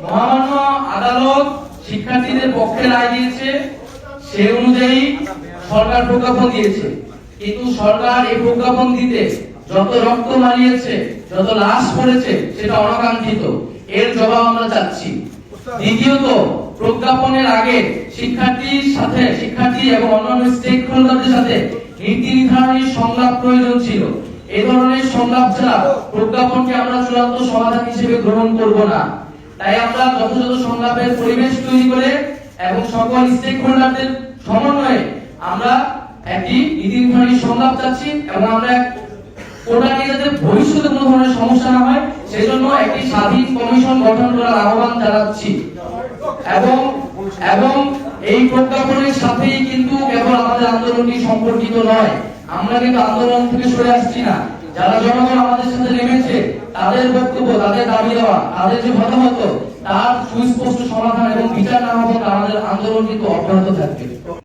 মহামান্য আদালত শিক্ষার্থীদের পক্ষে রায় দিয়েছে, সে অনুযায়ী সরকার প্রজ্ঞাপন দিয়েছে। কিন্তু সরকার এই প্রজ্ঞাপন দিতে যত রক্ত মারিয়েছে, যত লাশ পড়েছে, সেটা অনাকাঙ্ক্ষিত। এর জবাব আমরা চাচ্ছি। দ্বিতীয়ত, প্রজ্ঞাপনের আগে শিক্ষার্থী এবং অন্যান্য স্টেক হোল্ডারদের সাথে নীতি নির্ধারণী সংলাপ প্রয়োজন ছিল। এই ধরনের সংলাপ ছাড়া প্রজ্ঞাপনকে আমরা চূড়ান্ত সমাধান হিসেবে গ্রহণ করব না। তাই আমরা যথাযথ সংলাপের পরিবেশ তৈরি করে এবং সকল স্টেক হোল্ডারদের সমন্বয়ে আমরা একটি নীতি নির্ধারণী সংলাপ চাচ্ছি, এবং আমরা কোটা নিয়ে যাতে ভবিষ্যতে কোনো ধরনের সমস্যা না হয় সেজন্য একটি স্বাধীন কমিশন গঠন করার আহ্বান জানাচ্ছি। এবং এই প্রজ্ঞাপনের সাথেই কিন্তু কেবল আমাদের আন্দোলনটি সম্পর্কিত নয়। আমরা কিন্তু আন্দোলন থেকে সরে আসছি না। যারা জনগণ আমাদের সাথে নেমেছে, তাদের বক্তব্য, তাদের দাবি দেওয়া, তাদের যে মতামত, তার সুস্পষ্ট সমাধান এবং বিচার না হওয়া আমাদের আন্দোলন কিন্তু অব্যাহত থাকবে।